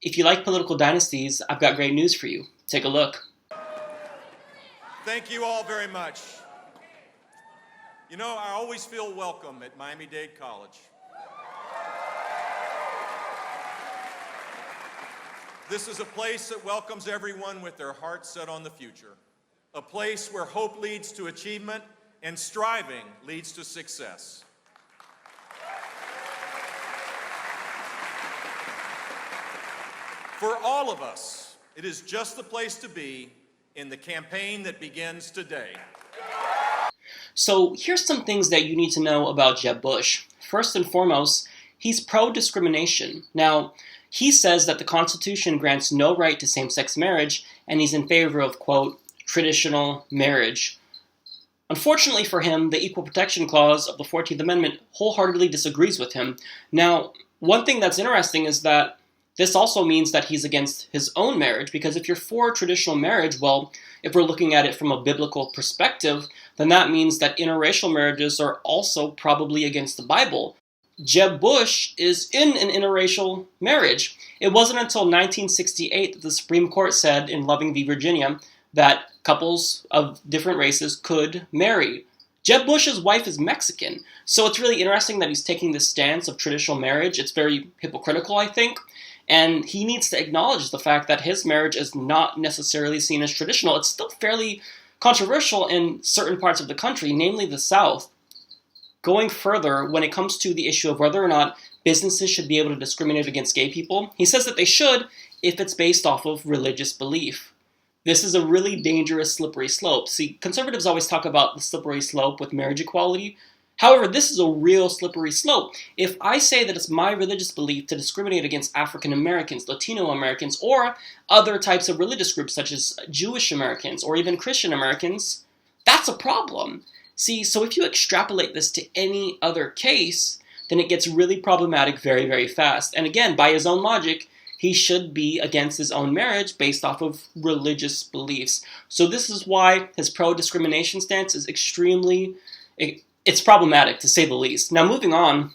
If you like political dynasties, I've got great news for you. Take a look. Thank you all very much. You know, I always feel welcome at Miami-Dade College. This is a place that welcomes everyone with their hearts set on the future. A place where hope leads to achievement and striving leads to success. For all of us, it is just the place to be in the campaign that begins today. So here's some things that you need to know about Jeb Bush. First and foremost, he's pro-discrimination. Now, he says that the Constitution grants no right to same-sex marriage, and he's in favor of, quote, traditional marriage. Unfortunately for him, the Equal Protection Clause of the 14th Amendment wholeheartedly disagrees with him. Now, one thing that's interesting is that this also means that he's against his own marriage, because if you're for traditional marriage, well, if we're looking at it from a biblical perspective, then that means that interracial marriages are also probably against the Bible. Jeb Bush is in an interracial marriage. It wasn't until 1968 that the Supreme Court said in Loving v. Virginia that couples of different races could marry. Jeb Bush's wife is Mexican, so it's really interesting that he's taking this stance of traditional marriage. It's very hypocritical, I think. And he needs to acknowledge the fact that his marriage is not necessarily seen as traditional. It's still fairly controversial in certain parts of the country, namely the South. Going further, when it comes to the issue of whether or not businesses should be able to discriminate against gay people, he says that they should if it's based off of religious belief. This is a really dangerous slippery slope. See, conservatives always talk about the slippery slope with marriage equality. However, this is a real slippery slope. If I say that it's my religious belief to discriminate against African Americans, Latino Americans, or other types of religious groups such as Jewish Americans or even Christian Americans, that's a problem. See, so if you extrapolate this to any other case, then it gets really problematic very, very fast. And again, by his own logic, he should be against his own marriage based off of religious beliefs. So this is why his pro-discrimination stance is it's problematic, to say the least. Now, moving on,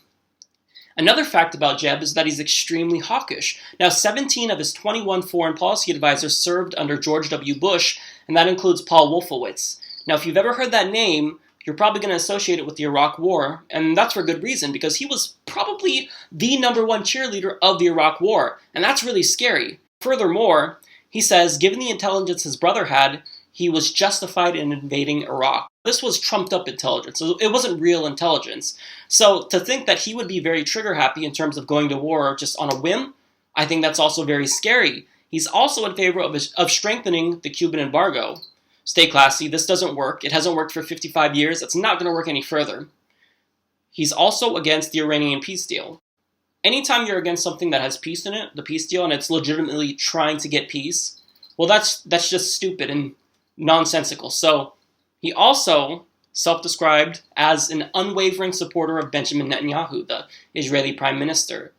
another fact about Jeb is that he's extremely hawkish. Now, 17 of his 21 foreign policy advisors served under George W. Bush, and that includes Paul Wolfowitz. Now, if you've ever heard that name, you're probably going to associate it with the Iraq War, and that's for good reason, because he was probably the #1 cheerleader of the Iraq War, and that's really scary. Furthermore, he says, given the intelligence his brother had, he was justified in invading Iraq. This was trumped-up intelligence. So it wasn't real intelligence. So to think that he would be very trigger-happy in terms of going to war just on a whim, I think that's also very scary. He's also in favor of strengthening the Cuban embargo. Stay classy. This doesn't work. It hasn't worked for 55 years. It's not going to work any further. He's also against the Iranian peace deal. Anytime you're against something that has peace in it, the peace deal, and it's legitimately trying to get peace, well, that's just stupid and nonsensical. So he also self-described as an unwavering supporter of Benjamin Netanyahu, the Israeli prime minister.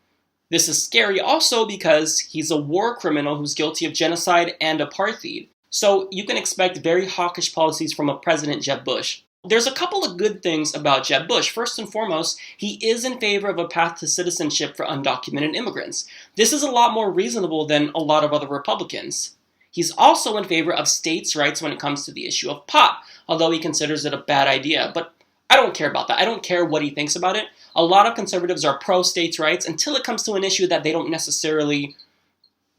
This is scary also because he's a war criminal who's guilty of genocide and apartheid. So you can expect very hawkish policies from a President Jeb Bush. There's a couple of good things about Jeb Bush. First and foremost, he is in favor of a path to citizenship for undocumented immigrants. This is a lot more reasonable than a lot of other Republicans. He's also in favor of states' rights when it comes to the issue of pot, although he considers it a bad idea. But I don't care about that. I don't care what he thinks about it. A lot of conservatives are pro-states' rights until it comes to an issue that they don't necessarily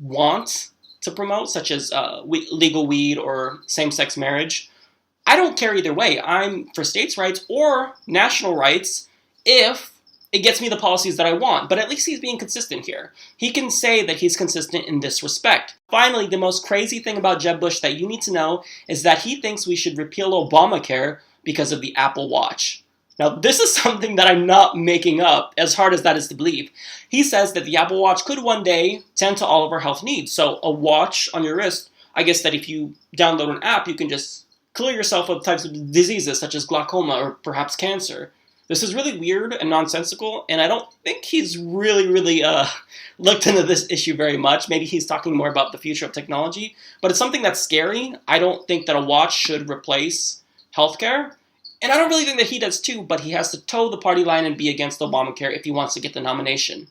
want to promote, such as legal weed or same-sex marriage. I don't care either way. I'm for states' rights or national rights if it gets me the policies that I want, but at least he's being consistent here. He can say that he's consistent in this respect. Finally, the most crazy thing about Jeb Bush that you need to know is that he thinks we should repeal Obamacare because of the Apple Watch. Now, this is something that I'm not making up, as hard as that is to believe. He says that the Apple Watch could one day tend to all of our health needs. So a watch on your wrist, I guess that if you download an app, you can just clear yourself of types of diseases such as glaucoma or perhaps cancer. This is really weird and nonsensical, and I don't think he's really looked into this issue very much. Maybe he's talking more about the future of technology, but it's something that's scary. I don't think that a watch should replace healthcare, and I don't really think that he does too, but he has to toe the party line and be against Obamacare if he wants to get the nomination.